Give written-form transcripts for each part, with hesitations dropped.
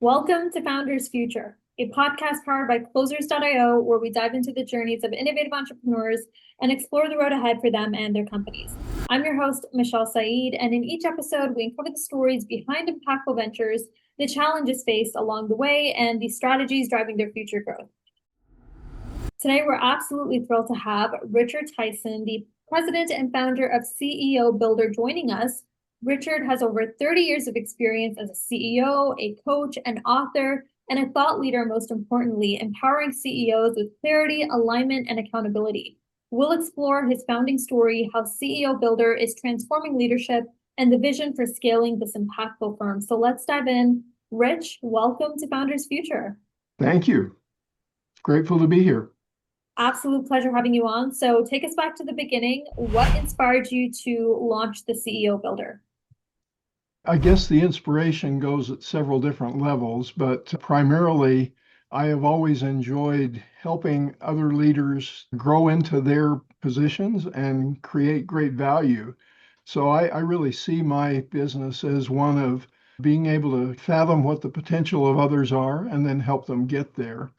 Welcome to Founders Future, a podcast powered by Closers.io, where we dive into the journeys of innovative entrepreneurs and explore the road ahead for them and their companies. I'm your host, Michelle Saeed, and in each episode, we uncover the stories behind impactful ventures, the challenges faced along the way, and the strategies driving their future growth. Today, we're absolutely thrilled to have Richard Tyson, the president and founder of CEO Builder, joining us. Richard has over 30 years of experience as a CEO, a coach, an author, and a thought leader, most importantly, empowering CEOs with clarity, alignment, and accountability. We'll explore his founding story, how CEO Builder is transforming leadership, and the vision for scaling this impactful firm. So let's dive in. Rich, welcome to Founders Future. Thank you. Grateful to be here. Absolute pleasure having you on. So take us back to the beginning. What inspired you to launch the CEO Builder? I guess the inspiration goes at several different levels, but primarily I have always enjoyed helping other leaders grow into their positions and create great value. So I really see my business as one of being able to fathom what the potential of others are and then help them get there.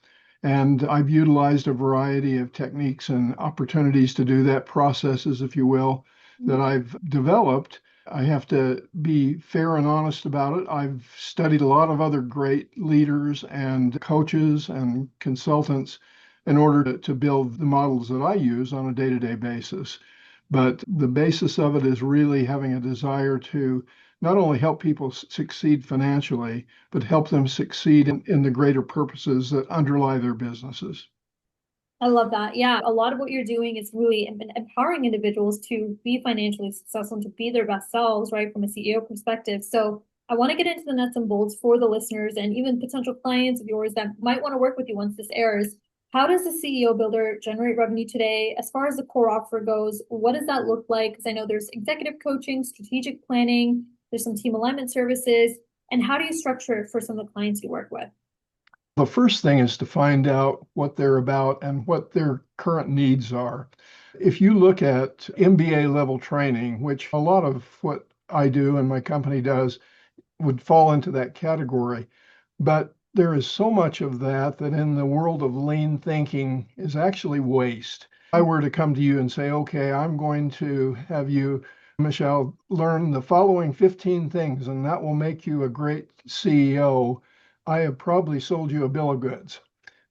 And I've utilized a variety of techniques and opportunities to do that, processes, if you will, that I've developed. I have to be fair and honest about it. I've studied a lot of other great leaders and coaches and consultants in order to build the models that I use on a day-to-day basis. But the basis of it is really having a desire to not only help people succeed financially, but help them succeed in the greater purposes that underlie their businesses. I love that. Yeah, a lot of what you're doing is really empowering individuals to be financially successful and to be their best selves, right, from a CEO perspective. So I want to get into the nuts and bolts for the listeners and even potential clients of yours that might want to work with you once this airs. How does the CEO Builder generate revenue today? As far as the core offer goes, what does that look like? Because I know there's executive coaching, strategic planning, there's some team alignment services. And how do you structure it for some of the clients you work with? The first thing is to find out what they're about and what their current needs are. If you look at MBA level training, which a lot of what I do and my company does would fall into that category, but there is so much of that in the world of lean thinking is actually waste. If I were to come to you and say, okay, I'm going to have you, Michelle, learn the following 15 things, and that will make you a great CEO, I have probably sold you a bill of goods.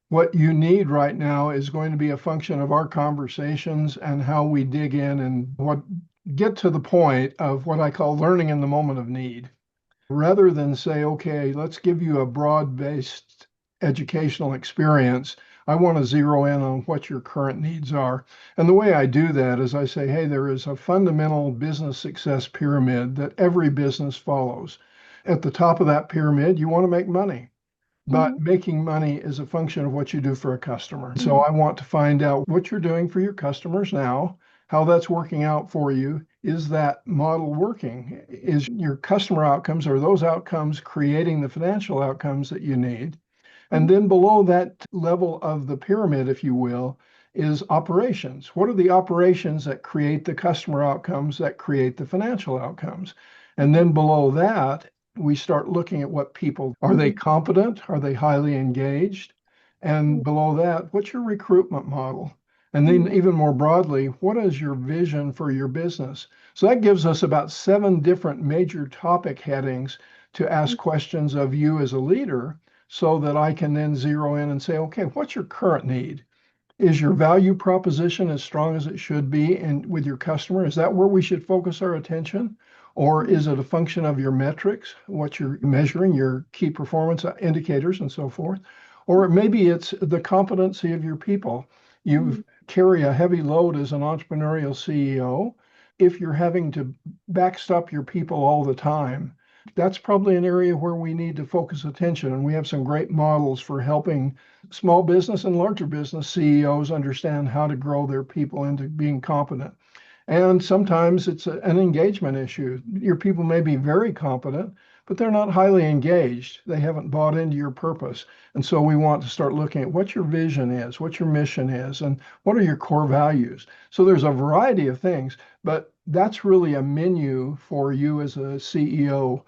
What you need right now is going to be a function of our conversations and how we dig in and get to the point of what I call learning in the moment of need. Rather than say, okay, let's give you a broad-based educational experience, I want to zero in on what your current needs are. And the way I do that is I say, hey, there is a fundamental business success pyramid that every business follows. At the top of that pyramid, you want to make money. But making money is a function of what you do for a customer. So I want to find out what you're doing for your customers now, how that's working out for you. Is that model working? Is your customer outcomes, or those outcomes creating the financial outcomes that you need? And then below that level of the pyramid, if you will, is operations. What are the operations that create the customer outcomes that create the financial outcomes? And then below that, we start looking at what people are. They competent? Are they highly engaged? And below that, what's your recruitment model? And then even more broadly, what is your vision for your business? So that gives us about 7 different major topic headings to ask questions of you as a leader so that I can then zero in and say, okay, what's your current need? Is your value proposition as strong as it should be and with your customer? Is that where we should focus our attention? Or is it a function of your metrics, what you're measuring, your key performance indicators and so forth? Or maybe it's the competency of your people. You carry a heavy load as an entrepreneurial CEO. If you're having to backstop your people all the time, that's probably an area where we need to focus attention. And we have some great models for helping small business and larger business CEOs understand how to grow their people into being competent. And sometimes it's an engagement issue. Your people may be very competent, but they're not highly engaged. They haven't bought into your purpose. And so we want to start looking at what your vision is, what your mission is, and what are your core values. So there's a variety of things, but that's really a menu for you as a CEO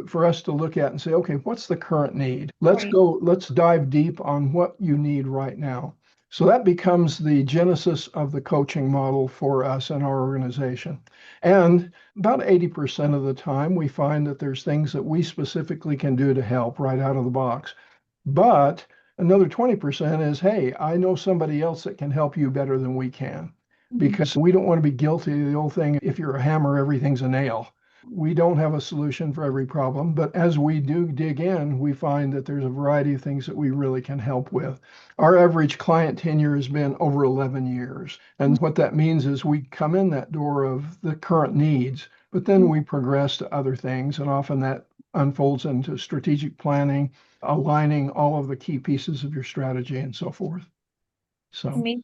for us to look at and say, okay, what's the current need? Let's Right. go, let's dive deep on what you need right now. So that becomes the genesis of the coaching model for us and our organization. And about 80% of the time, we find that there's things that we specifically can do to help right out of the box. But another 20% is, hey, I know somebody else that can help you better than we can. Mhm. Because we don't want to be guilty of the old thing, if you're a hammer, everything's a nail. We don't have a solution for every problem, but as we do dig in, we find that there's a variety of things that we really can help with. Our average client tenure has been over 11 years. And what that means is we come in that door of the current needs, but then we progress to other things. And often that unfolds into strategic planning, aligning all of the key pieces of your strategy and so forth. So. Amazing.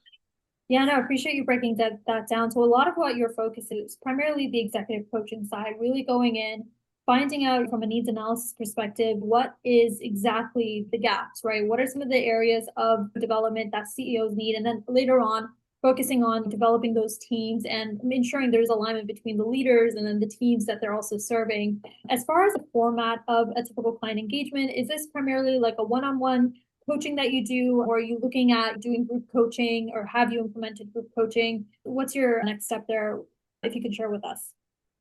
Yeah, no, I appreciate you breaking that down. So a lot of what your focus is primarily the executive coaching side, really going in, finding out from a needs analysis perspective, what is exactly the gaps, right? What are some of the areas of development that CEOs need? And then later on, focusing on developing those teams and ensuring there's alignment between the leaders and then the teams that they're also serving. As far as the format of a typical client engagement, is this primarily like a one-on-one coaching that you do, or are you looking at doing group coaching, or have you implemented group coaching? What's your next step there, if you can share with us?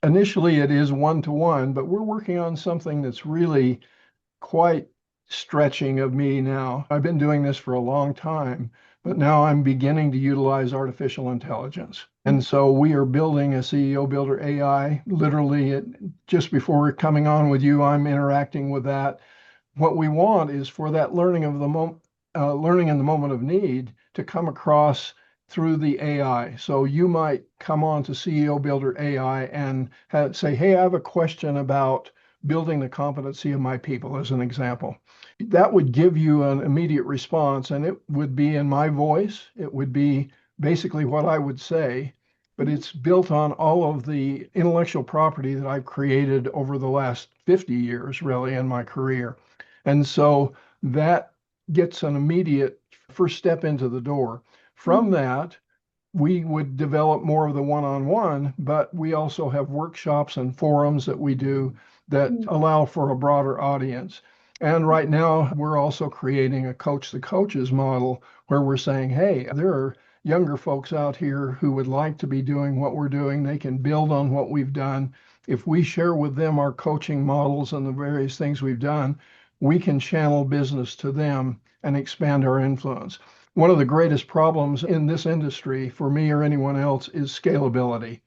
Initially, it is one-to-one, but we're working on something that's really quite stretching of me now. I've been doing this for a long time, but now I'm beginning to utilize artificial intelligence. And so we are building a CEO Builder AI. Literally, just before coming on with you, I'm interacting with that. What we want is for that learning in the moment of need to come across through the AI. So you might come on to CEO Builder AI and say, hey, I have a question about building the competency of my people, as an example. That would give you an immediate response, and it would be in my voice. It would be basically what I would say, but Mhm. it's built on all of the intellectual property that I've created over the last 50 years, really, in my career. And so that gets an immediate first step into the door. From Mhm. that, we would develop more of the one-on-one, but we also have workshops and forums that we do that Mhm. allow for a broader audience. And right now, we're also creating a coach the coaches model where we're saying, hey, there are younger folks out here who would like to be doing what we're doing. They can build on what we've done. If we share with them our coaching models and the various things we've done, we can channel business to them and expand our influence. One of the greatest problems in this industry for me or anyone else is scalability.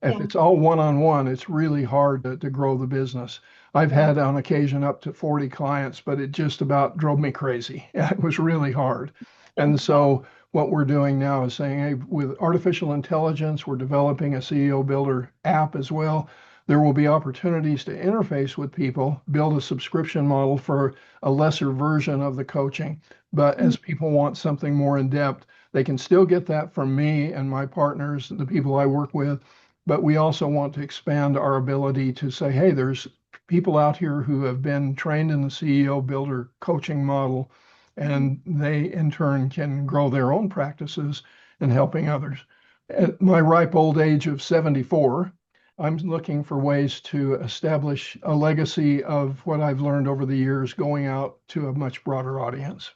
If Yeah, it's all one-on-one, it's really hard to grow the business. I've yeah, had on occasion up to 40 clients, but it just about drove me crazy. It was really hard. yeah. And so what we're doing now is saying, hey, with artificial intelligence, we're developing a CEO Builder app as well. There will be opportunities to interface with people, build a subscription model for a lesser version of the coaching. But Mhm. as people want something more in depth, they can still get that from me and my partners, the people I work with. But we also want to expand our ability to say, hey, there's people out here who have been trained in the CEO Builder coaching model, and they in turn can grow their own practices in helping others. At my ripe old age of 74, I'm looking for ways to establish a legacy of what I've learned over the years going out to a much broader audience.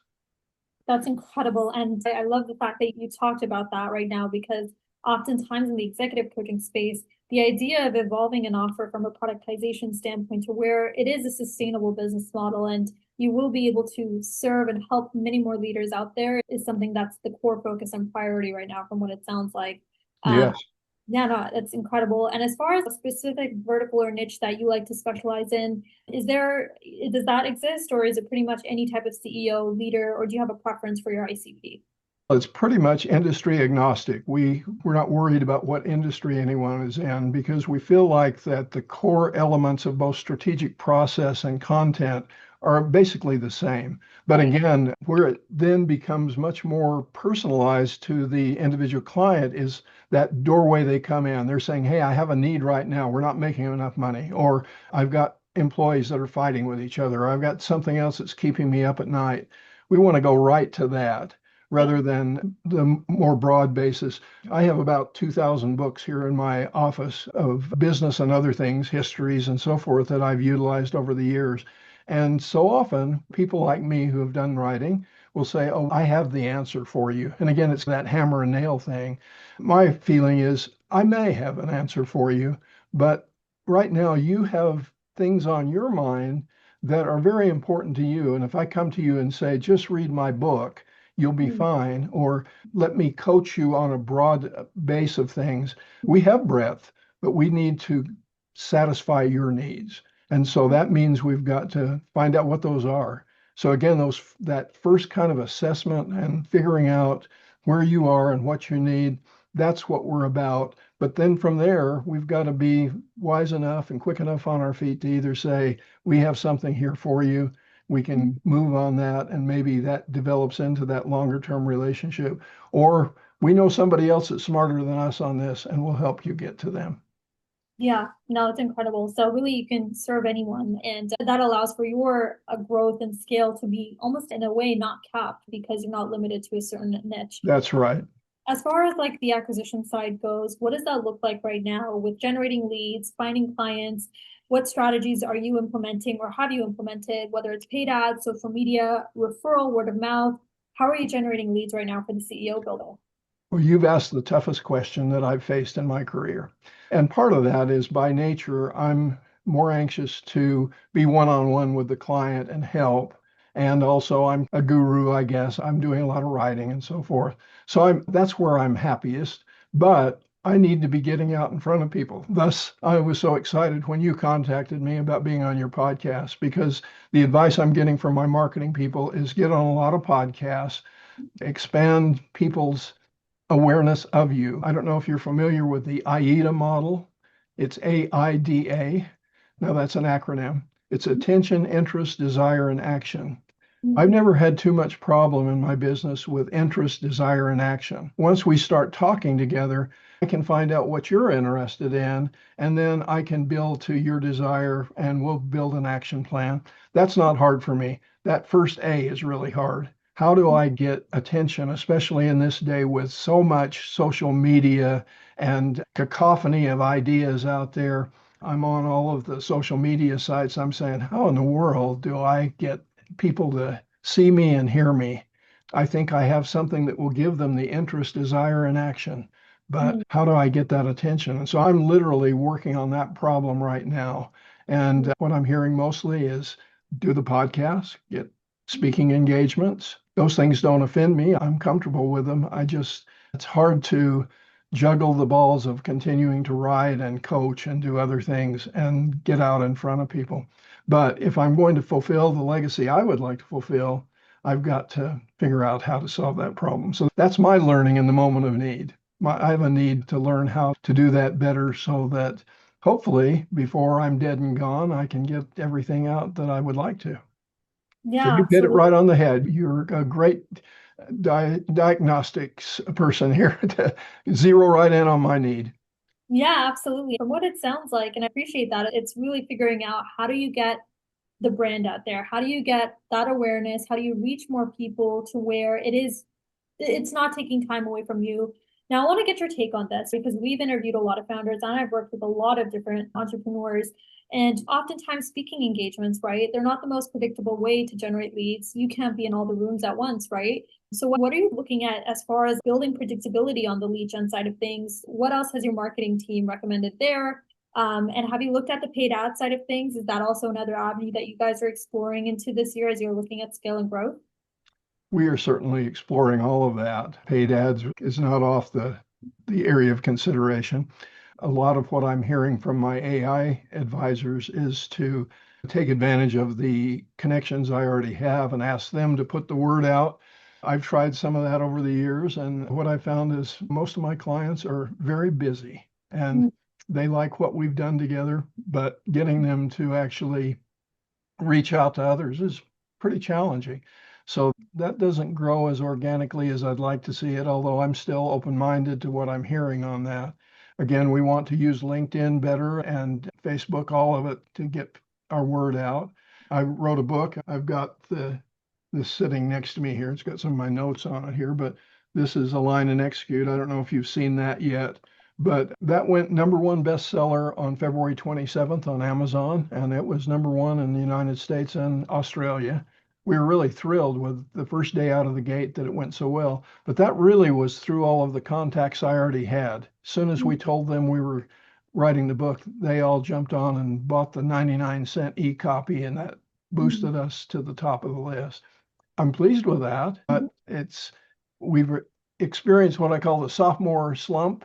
That's incredible. And I love the fact that you talked about that right now, because oftentimes in the executive coaching space, the idea of evolving an offer from a productization standpoint to where it is a sustainable business model and you will be able to serve and help many more leaders out there is something that's the core focus and priority right now, from what it sounds like. Um, Yes. yeah, no, that's incredible. And as far as a specific vertical or niche that you like to specialize in, does that exist, or is it pretty much any type of CEO leader, or do you have a preference for your ICP? It's pretty much industry agnostic. We're not worried about what industry anyone is in because we feel like that the core elements of both strategic process and content are basically the same. But Right. again, where it then becomes much more personalized to the individual client is that doorway they come in. They're saying, hey, I have a need right now. We're not making enough money. Or I've got employees that are fighting with each other. Or I've got something else that's keeping me up at night. We want to go right to that Yeah. rather than the more broad basis. I have about 2,000 books here in my office of business and other things, histories and so forth that I've utilized over the years. And so often, people like me who have done writing will say, "Oh, I have the answer for you." And again, it's that hammer and nail thing. My feeling is I may have an answer for you, but right now you have things on your mind that are very important to you. And if I come to you and say, just read my book, you'll be Mm, fine, or let me coach you on a broad base of things, we have breadth, but we need to satisfy your needs. And so that means we've got to find out what those are. So again, that first kind of assessment and figuring out where you are and what you need, that's what we're about. But then from there, we've got to be wise enough and quick enough on our feet to either say, we have something here for you. We mm. can move on that, and maybe that develops into that longer term relationship. Or we know somebody else that's smarter than us on this, and we'll help you get to them. Yeah, no, it's incredible. So really you can serve anyone and that allows for your growth and scale to be almost in a way not capped because you're not limited to a certain niche. That's right. As far as like the acquisition side goes, what does that look like right now with generating leads, finding clients? What strategies are you implementing or have you implemented, whether it's paid ads, social media, referral, word of mouth? How are you generating leads right now for the CEO Builder? Well, you've asked the toughest question that I've faced in my career. And part of that is by nature, I'm more anxious to be one on one with the client and help. And also, I'm a guru, I guess. I'm doing a lot of writing and so forth. So that's where I'm happiest. But I need to be getting out in front of people. Thus, I was so excited when you contacted me about being on your podcast because the advice I'm getting from my marketing people is get on a lot of podcasts, expand people's awareness of you. I don't know if you're familiar with the AIDA model. It's AIDA. Now, that's an acronym. It's attention, interest, desire, and action. I've never had too much problem in my business with interest, desire, and action. Once we start talking together, I can find out what you're interested in, and then I can build to your desire and we'll build an action plan. That's not hard for me. That first A is really hard. How do I get attention, especially in this day with so much social media and cacophony of ideas out there? I'm on all of the social media sites. I'm saying, how in the world do I get people to see me and hear me? I think I have something that will give them the interest, desire, and action. But Mm, how do I get that attention? And so I'm literally working on that problem right now. And what I'm hearing mostly is do the podcast, get speaking engagements. Those things don't offend me. I'm comfortable with them. It's hard to juggle the balls of continuing to write and coach and do other things and get out in front of people. But if I'm going to fulfill the legacy I would like to fulfill, I've got to figure out how to solve that problem. So that's my learning in the moment of need. I have a need to learn how to do that better so that hopefully before I'm dead and gone, I can get everything out that I would like to. So yeah, you hit it absolutely. right on the head. You're a great diagnostics person here to zero right in on my need. Yeah, absolutely. From what it sounds like, and I appreciate that, it's really figuring out how do you get the brand out there? How do you get that awareness? How do you reach more people to where it's not taking time away from you? Now, I want to get your take on this because we've interviewed a lot of founders and I've worked with a lot of different entrepreneurs. And oftentimes, speaking engagements, right? They're not the most predictable way to generate leads. You can't be in all the rooms at once, right? So, what are you looking at as far as building predictability on the lead gen side of things? What else has your marketing team recommended there? And have you looked at the paid ad side of things? Is that also another avenue that you guys are exploring into this year as you're looking at scale and growth? We are certainly exploring all of that. Paid ads is not off the area of consideration. A lot of what I'm hearing from my AI advisors is to take advantage of the connections I already have and ask them to put the word out. I've tried some of that over the years, and what I found is most of my clients are very busy and Mm, they like what we've done together, but getting them to actually reach out to others is pretty challenging. So that doesn't grow as organically as I'd like to see it, although I'm still open-minded to what I'm hearing on that. Again, we want to use LinkedIn better and Facebook, all of it to get our word out. I wrote a book. I've got the this sitting next to me here. It's got some of my notes on it here, but this is Align and Execute. I don't know if you've seen that yet, but that went #1 bestseller on February 27th on Amazon, and it was #1 in the United States and Australia. We were really thrilled with the first day out of the gate that it went so well, but that really was through all of the contacts I already had. As soon as we told them we were writing the book, they all jumped on and bought the 99-cent e-copy, and that boosted us to the top of the list. I'm pleased with that, but we've experienced what I call the sophomore slump.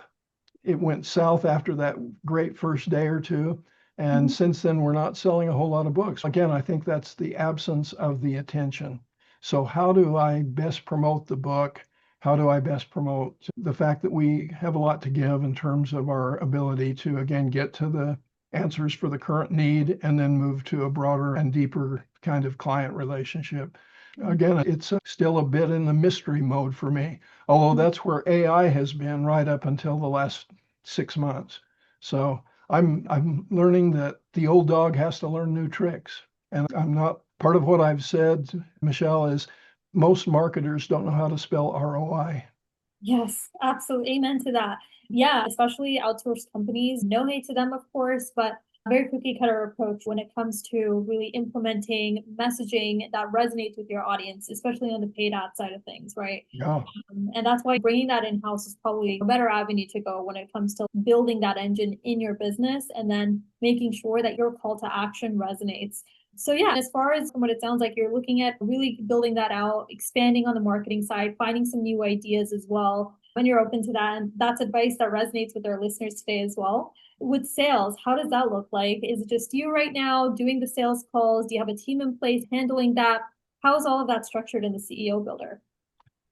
It went south after that great first day or two. And since then, we're not selling a whole lot of books. Again, I think that's the absence of the attention. So how do I best promote the book? How do I best promote the fact that we have a lot to give in terms of our ability to, again, get to the answers for the current need and then move to a broader and deeper kind of client relationship? Again, it's still a bit in the mystery mode for me, although that's where AI has been right up until the last 6 months. So I'm learning that the old dog has to learn new tricks. And I'm not part of what I've said, Michelle, is most marketers don't know how to spell ROI. Yes, absolutely. Amen to that. Yeah, especially outsourced companies. No hate to them, of course, but a very cookie cutter approach when it comes to really implementing messaging that resonates with your audience, especially on the paid ad side of things, right? Yeah. And that's why bringing that in house is probably a better avenue to go when it comes to building that engine in your business and then making sure that your call to action resonates. So yeah, as far as what it sounds like, you're looking at really building that out, expanding on the marketing side, finding some new ideas as well when you're open to that. And that's advice that resonates with our listeners today as well. With sales, how does that look like? Is it just you right now doing the sales calls? Do you have a team in place handling that? How is all of that structured in the CEO Builder?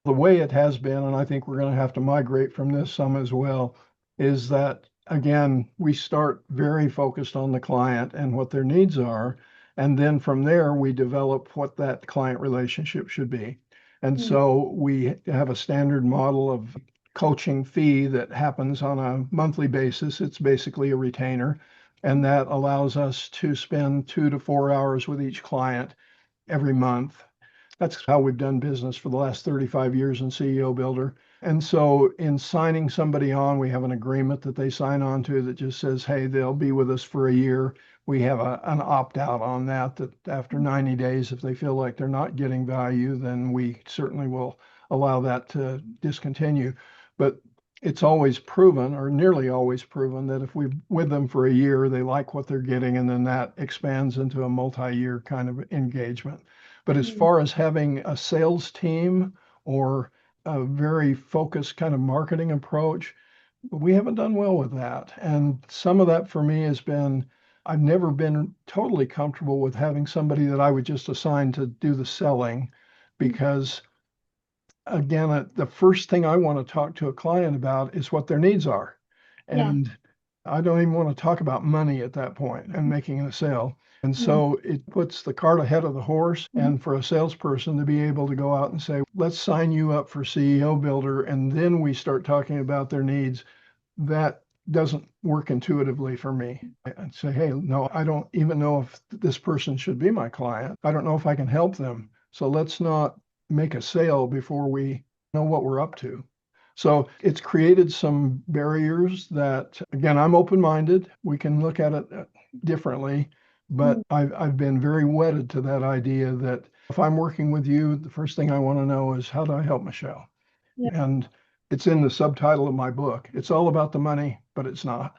The way it has been, and I think we're going to have to migrate from this some as well, is that again, we start very focused on the client and what their needs are. And then from there, we develop what that client relationship should be. And so we have a standard model of coaching fee that happens on a monthly basis. It's basically a retainer. And that allows us to spend 2 to 4 hours with each client every month. That's how we've done business for the last 35 years in CEO Builder. And so in signing somebody on, we have an agreement that they sign on to that just says, hey, they'll be with us for a year. We have an opt out on that, that after 90 days, if they feel like they're not getting value, then we certainly will allow that to discontinue. But it's always proven, or nearly always proven, that if we're with them for a year, they like what they're getting, and then that expands into a multi-year kind of engagement. But as far as having a sales team or a very focused kind of marketing approach, we haven't done well with that. And some of that for me has been, I've never been totally comfortable with having somebody that I would just assign to do the selling because, again, the first thing I want to talk to a client about is what their needs are. Yeah. And I don't even want to talk about money at that point and making a sale. And so it puts the cart ahead of the horse. And for a salesperson to be able to go out and say, let's sign you up for CEO Builder, and then we start talking about their needs, that doesn't work intuitively for me. I'd say, hey, no, I don't even know if this person should be my client. I don't know if I can help them. So let's not make a sale before we know what we're up to. So it's created some barriers that, again, I'm open-minded. We can look at it differently, but I've been very wedded to that idea that if I'm working with you, the first thing I want to know is how do I help Michelle? Yeah. And it's in the subtitle of my book. It's all about the money, but it's not.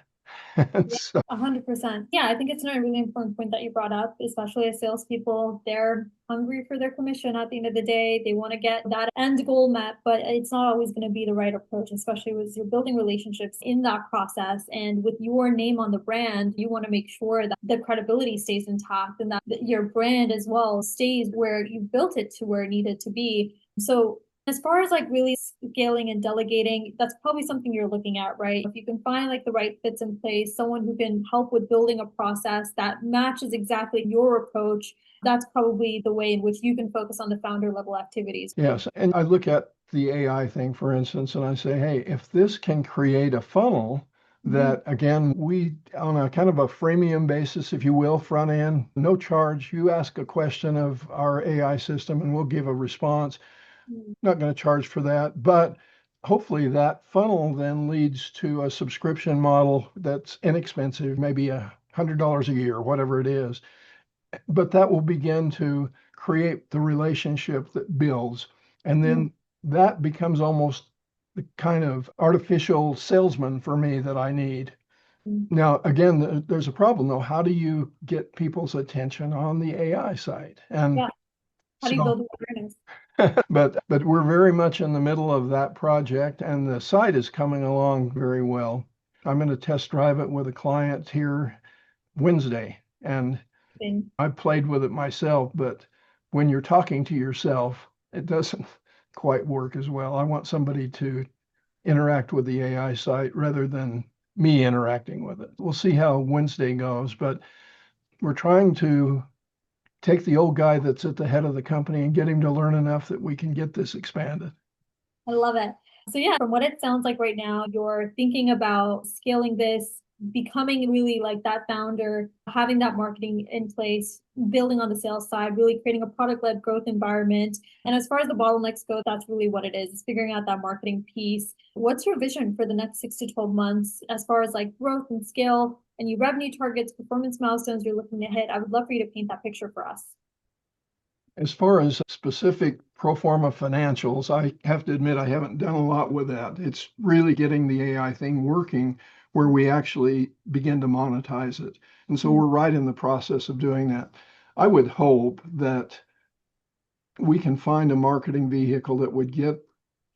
So 100%. Yeah, I think it's a really important point that you brought up, especially as salespeople. They're hungry for their commission at the end of the day. They want to get that end goal met, but it's not always going to be the right approach, especially with you're building relationships in that process. And with your name on the brand, you want to make sure that the credibility stays intact and that your brand as well stays where you built it to where it needed to be. So as far as like really scaling and delegating, that's probably something you're looking at, right? If you can find like the right fits in place, someone who can help with building a process that matches exactly your approach, that's probably the way in which you can focus on the founder level activities. yes, and I look at the AI thing, for instance, and I say, hey, if this can create a funnel Mhm. that again, we on a kind of a freemium basis, if you will, front end, no charge. You ask a question of our AI system and we'll give a response. Mm. Not going to charge for that, but hopefully that funnel then leads to a subscription model that's inexpensive, maybe $100 a year, whatever it is. But that will begin to create the relationship that builds. And Mm. then that becomes almost the kind of artificial salesman for me that I need. Mm. Now, again, there's a problem though. How do you get people's attention on the AI side? And Yeah. How do you so build awareness? but we're very much in the middle of that project, and the site is coming along very well. I'm going to test drive it with a client here Wednesday, and Thing. I played with it myself, but when you're talking to yourself, it doesn't quite work as well. I want somebody to interact with the AI site rather than me interacting with it. We'll see how Wednesday goes, but we're trying to take the old guy that's at the head of the company and get him to learn enough that we can get this expanded. I love it. So yeah, from what it sounds like right now, you're thinking about scaling this, becoming really like that founder, having that marketing in place, building on the sales side, really creating a product-led growth environment. And as far as the bottlenecks go, that's really what it is figuring out that marketing piece. What's your vision for the next 6 to 12 months as far as like growth and scale, any revenue targets, performance milestones you're looking to hit? I would love for you to paint that picture for us. As far as specific pro forma financials, I have to admit I haven't done a lot with that. It's really getting the AI thing working where we actually begin to monetize it. And so we're right in the process of doing that. I would hope that we can find a marketing vehicle that would get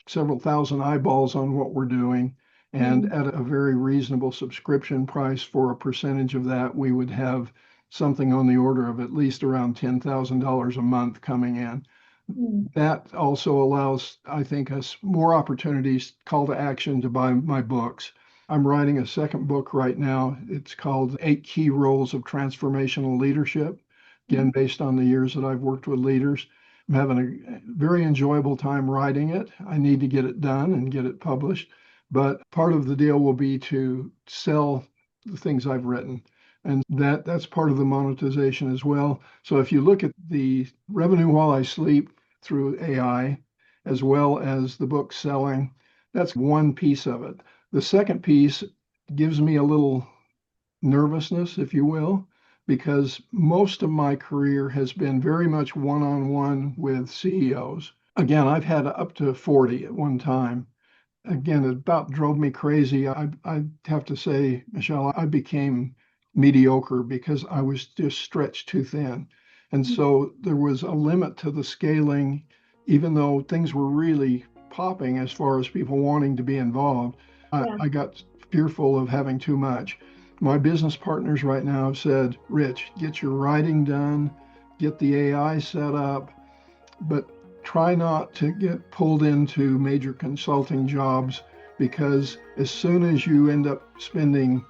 several thousand eyeballs on what we're doing. And Mm. at a very reasonable subscription price for a percentage of that, we would have something on the order of at least around $10,000 a month coming in. Mm. That also allows, I think, us more opportunities, call to action to buy my books. I'm writing a second book right now. It's called Eight Key Roles of Transformational Leadership, again, based on the years that I've worked with leaders. I'm having a very enjoyable time writing it. I need to get it done and get it published. But part of the deal will be to sell the things I've written. And that's part of the monetization as well. So if you look at the revenue while I sleep through AI, as well as the book selling, that's one piece of it. The second piece gives me a little nervousness, if you will, because most of my career has been very much one on one with CEOs. Again, I've had up to 40 at one time. Again, it about drove me crazy. I have to say, Michelle, I became mediocre because I was just stretched too thin. And so there was a limit to the scaling, even though things were really popping as far as people wanting to be involved. Yeah. I got fearful of having too much. My business partners right now have said, Rich, get your writing done, get the AI set up, but try not to get pulled into major consulting jobs because as soon as you end up spending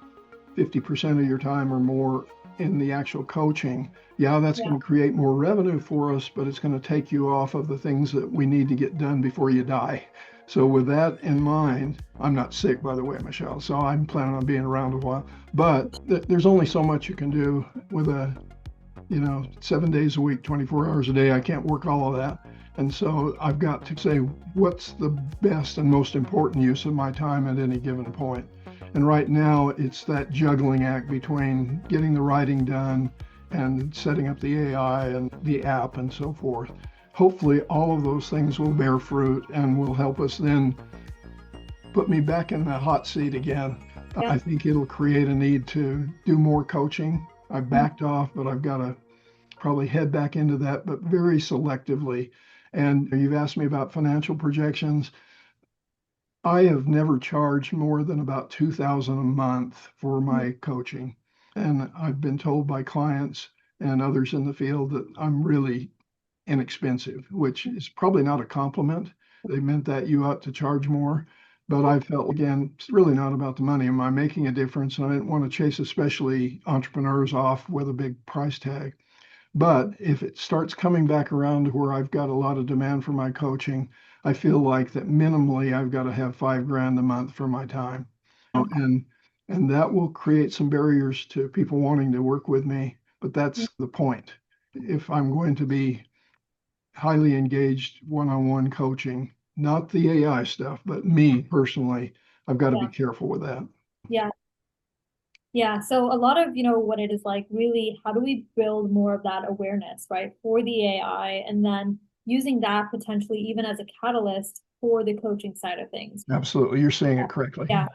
50% of your time or more in the actual coaching, yeah, that's Yeah. going to create more revenue for us, but it's going to take you off of the things that we need to get done before you die. So, with that in mind, I'm not sick, by the way, Michelle, so I'm planning on being around a while. But there's only so much you can do with a 7 days a week, 24 hours a day. I can't work all of that. And so I've got to say, what's the best and most important use of my time at any given point? And right now, it's that juggling act between getting the writing done and setting up the AI and the app and so forth. Hopefully, all of those things will bear fruit and will help us then put me back in the hot seat again. Yeah. I think it'll create a need to do more coaching. I Mm. backed off, but I've got to probably head back into that, but very selectively. And you've asked me about financial projections. I have never charged more than about 2,000 a month for Mm. my coaching. And I've been told by clients and others in the field that I'm really inexpensive, which is probably not a compliment. They meant that you ought to charge more. But I felt, again, it's really not about the money. Am I making a difference? And I didn't want to chase, especially entrepreneurs, off with a big price tag. But if it starts coming back around to where I've got a lot of demand for my coaching, I feel like that minimally I've got to have 5 grand a month for my time. Okay. And And that will create some barriers to people wanting to work with me. But that's the point. If I'm going to be highly engaged one-on-one coaching, not the AI stuff, but me personally, I've got to be Yeah. careful with that. Yeah. Yeah. So a lot of, what it is like, really, how do we build more of that awareness, right, for the AI, and then using that potentially even as a catalyst for the coaching side of things. Absolutely. You're saying it correctly. Yeah.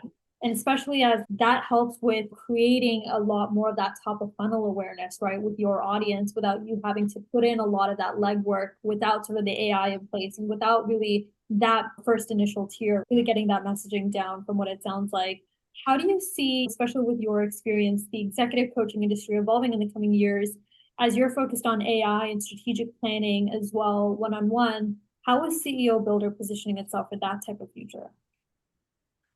And especially as that helps with creating a lot more of that top of funnel awareness, right, with your audience without you having to put in a lot of that legwork, without sort of the AI in place, and without really that first initial tier, really getting that messaging down from what it sounds like. How do you see, especially with your experience, the executive coaching industry evolving in the coming years as you're focused on AI and strategic planning as well, one on one? How is CEO Builder positioning itself for that type of future?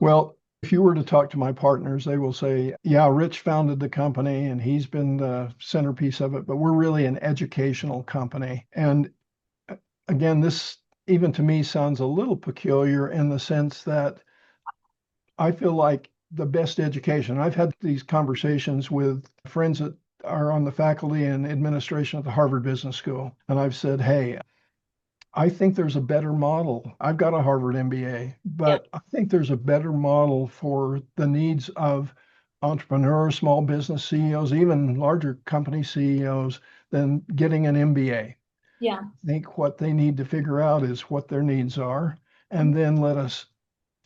Well, if you were to talk to my partners, they will say, yeah, Rich founded the company and he's been the centerpiece of it, but we're really an educational company. And again, this even to me sounds a little peculiar in the sense that I feel like the best education. I've had these conversations with friends that are on the faculty and administration at the Harvard Business School. And I've said, hey, I think there's a better model. I've got a Harvard MBA, Yeah. but I think there's a better model for the needs of entrepreneurs, small business CEOs, even larger company CEOs than getting an MBA. I Yeah. think what they need to figure out is what their needs are, and then let us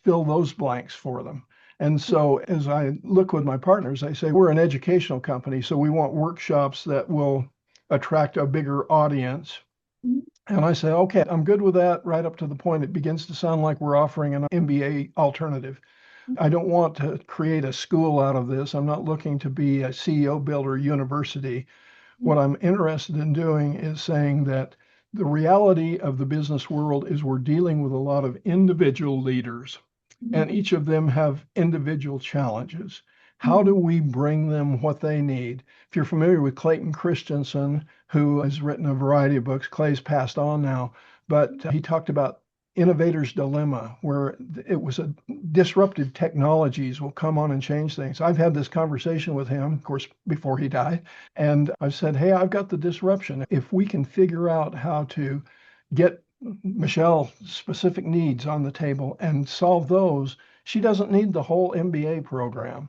fill those blanks for them. And so as I look with my partners, I say, we're an educational company, so we want workshops that will attract a bigger audience. Mhm. And I say, okay, I'm good with that right up to the point it begins to sound like we're offering an MBA alternative. I don't want to create a school out of this. I'm not looking to be a CEO builder university. What I'm interested in doing is saying that the reality of the business world is we're dealing with a lot of individual leaders, and each of them have individual challenges. How do we bring them what they need? If you're familiar with Clayton Christensen, who has written a variety of books, Clay's passed on now, but he talked about innovator's dilemma, where it was a disruptive technologies will come on and change things. I've had this conversation with him, of course, before he died, and I've said, hey, I've got the disruption. If we can figure out how to get Michelle specific needs on the table and solve those, she doesn't need the whole MBA program.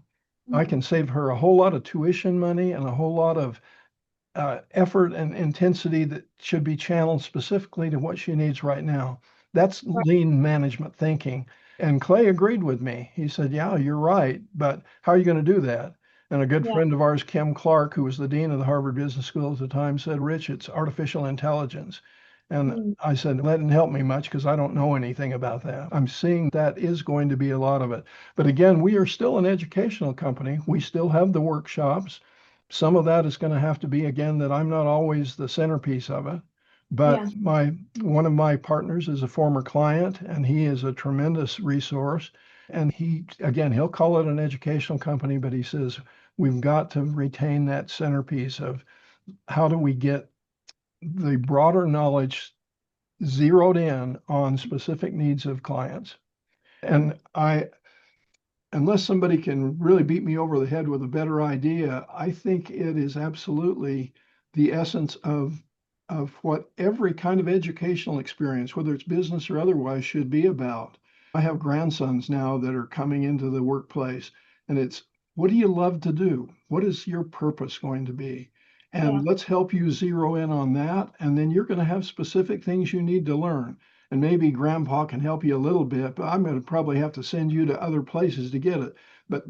I can save her a whole lot of tuition money and a whole lot of effort and intensity that should be channeled specifically to what she needs right now. That's lean management thinking. And Clay agreed with me. He said, yeah, you're right, but how are you going to do that? And a good Yeah. friend of ours, Kim Clark, who was the dean of the Harvard Business School at the time, said, Rich, it's artificial intelligence. And Mm. I said, that didn't help me much because I don't know anything about that. I'm seeing that is going to be a lot of it. But again, we are still an educational company. We still have the workshops. Some of that is going to have to be, again, that I'm not always the centerpiece of it. But Yeah. one of my partners is a former client, and he is a tremendous resource. And he, again, he'll call it an educational company, but he says we've got to retain that centerpiece of how do we get the broader knowledge zeroed in on specific needs of clients. And unless somebody can really beat me over the head with a better idea, I think it is absolutely the essence of what every kind of educational experience, whether it's business or otherwise, should be about. I have grandsons now that are coming into the workplace, and it's what do you love to do? What is your purpose going to be? Yeah. And let's help you zero in on that. And then you're going to have specific things you need to learn. And maybe grandpa can help you a little bit, but I'm going to probably have to send you to other places to get it. But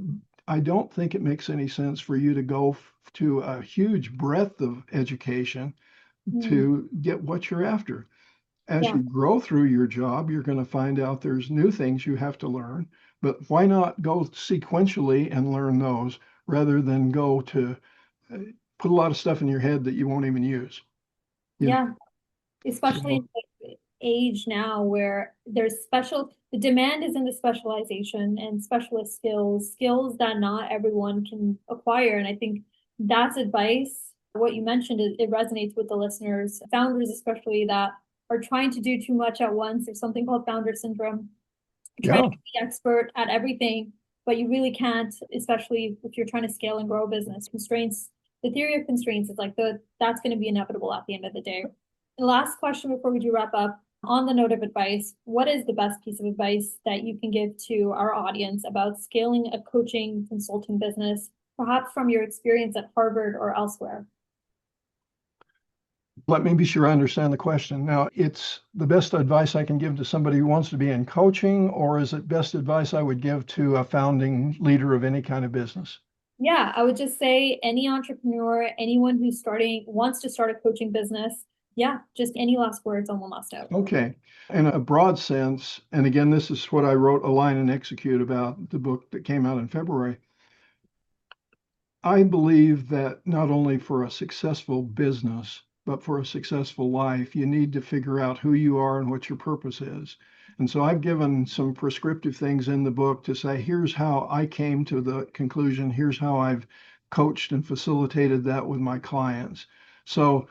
I don't think it makes any sense for you to go to a huge breadth of education Mm. to get what you're after. As Yeah. you grow through your job, you're going to find out there's new things you have to learn, but why not go sequentially and learn those rather than go to put a lot of stuff in your head that you won't even use, you know? Yeah. Especially in So, the age now where the demand is in the specialization and specialist skills that not everyone can acquire. And I think that's advice. What you mentioned, it resonates with the listeners, founders especially, that are trying to do too much at once. There's something called founder syndrome, trying to yeah, be the expert at everything but you really can't, especially if you're trying to scale and grow a business. Constraints, the theory of constraints is like that's going to be inevitable at the end of the day. The last question before we do wrap up, on the note of advice, what is the best piece of advice that you can give to our audience about scaling a coaching consulting business, perhaps from your experience at Harvard or elsewhere? Let me be sure I understand the question. Now, it's the best advice I can give to somebody who wants to be in coaching, or is it best advice I would give to a founding leader of any kind of business? Yeah, I would just say any entrepreneur, anyone who's wants to start a coaching business. Yeah, just any last words on one last note. Okay. In a broad sense, and again, this is what I wrote Align and Execute about, the book that came out in February. I believe that not only for a successful business, but for a successful life, you need to figure out who you are and what your purpose is. And so I've given some prescriptive things in the book to say, here's how I came to the conclusion, here's how I've coached and facilitated that with my clients. So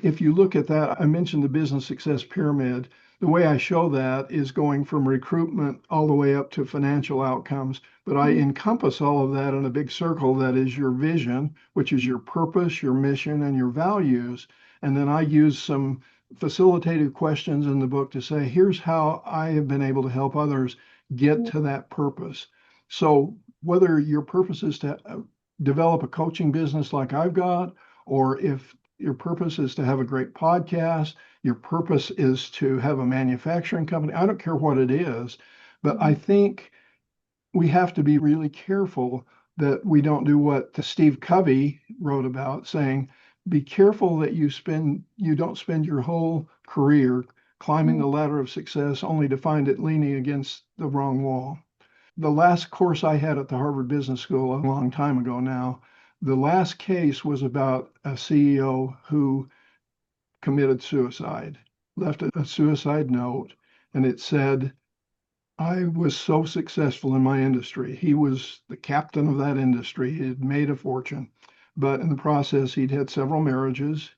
if you look at that, I mentioned the business success pyramid. The way I show that is going from recruitment all the way up to financial outcomes, but I encompass all of that in a big circle that is your vision, which is your purpose, your mission, and your values. And then I use some facilitated questions in the book to say, here's how I have been able to help others get to that purpose. So whether your purpose is to develop a coaching business like I've got, or if your purpose is to have a great podcast, your purpose is to have a manufacturing company, I don't care what it is, but I think we have to be really careful that we don't do what Steve Covey wrote about, saying, be careful that you don't spend your whole career climbing the ladder of success only to find it leaning against the wrong wall. The last course I had at the Harvard Business School a long time ago now, the last case was about a CEO who committed suicide, left a suicide note, and it said, I was so successful in my industry. He was the captain of that industry. He had made a fortune. But in the process, he'd had several marriages.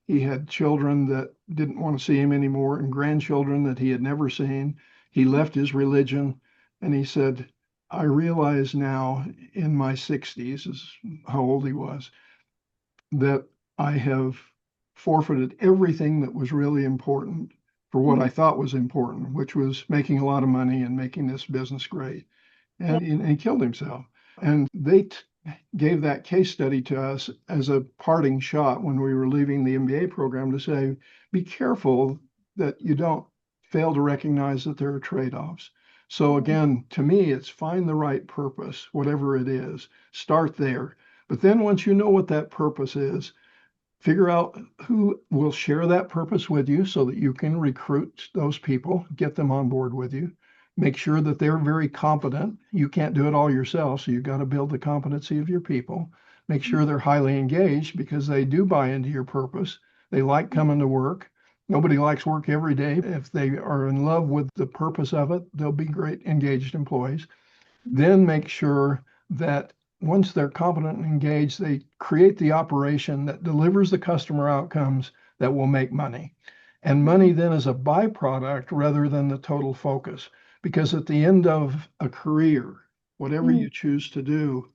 He had children that didn't want to see him anymore and grandchildren that he had never seen. He left his religion and he said, I realize now in my 60s, is how old he was, that I have forfeited everything that was really important for what I thought was important, which was making a lot of money and making this business great. And he killed himself. And they gave that case study to us as a parting shot when we were leaving the MBA program to say, be careful that you don't fail to recognize that there are trade-offs. So again, to me, it's find the right purpose, whatever it is, start there. But then once you know what that purpose is, figure out who will share that purpose with you so that you can recruit those people, get them on board with you. Make sure that they're very competent. You can't do it all yourself, so you've got to build the competency of your people. Make sure they're highly engaged because they do buy into your purpose. They like coming to work. Nobody likes work every day. If they are in love with the purpose of it, they'll be great engaged employees. Then make sure that once they're competent and engaged, they create the operation that delivers the customer outcomes that will make money. And money then is a byproduct rather than the total focus. Because at the end of a career, whatever you choose to do,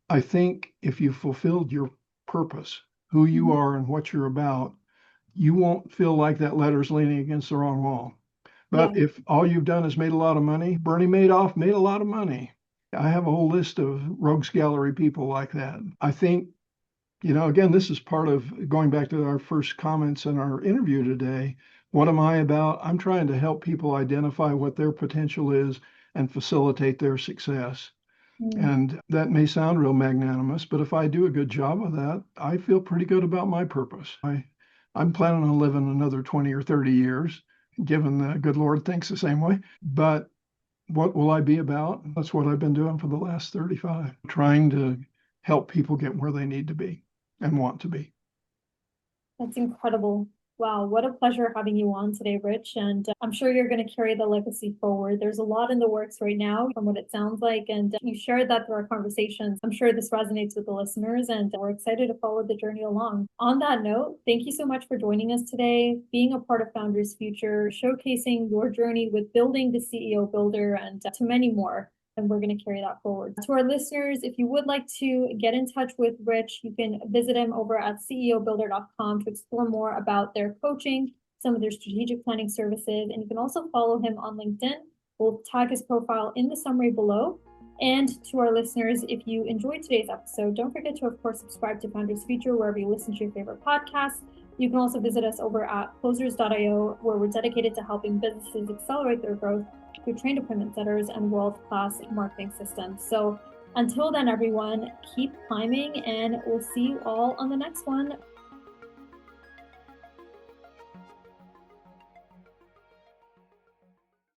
I think if you fulfilled your purpose, who you are and what you're about, you won't feel like that letter's leaning against the wrong wall. But if all you've done is made a lot of money, Bernie Madoff made a lot of money. I have a whole list of rogues gallery people like that. I think, again, this is part of going back to our first comments in our interview today. What am I about? I'm trying to help people identify what their potential is and facilitate their success. And that may sound real magnanimous, but if I do a good job of that, I feel pretty good about my purpose. I'm planning on living another 20 or 30 years, given the good Lord thinks the same way. But what will I be about? That's what I've been doing for the last 35, trying to help people get where they need to be and want to be. That's incredible. Wow, what a pleasure having you on today, Rich. And I'm sure you're going to carry the legacy forward. There's a lot in the works right now from what it sounds like. And you shared that through our conversations. I'm sure this resonates with the listeners and we're excited to follow the journey along. On that note, thank you so much for joining us today, being a part of Founders Future, showcasing your journey with building the CEO Builder and to many more. and we're going to carry that forward. To our listeners, if you would like to get in touch with Rich, you can visit him over at ceobuilder.com to explore more about their coaching, some of their strategic planning services, and you can also follow him on LinkedIn. We'll tag his profile in the summary below. And to our listeners, if you enjoyed today's episode, don't forget to, of course, subscribe to Founders Future wherever you listen to your favorite podcasts. You can also visit us over at closers.io, where we're dedicated to helping businesses accelerate their growth through trained appointment setters and world-class marketing systems. So until then, everyone, keep climbing, and we'll see you all on the next one.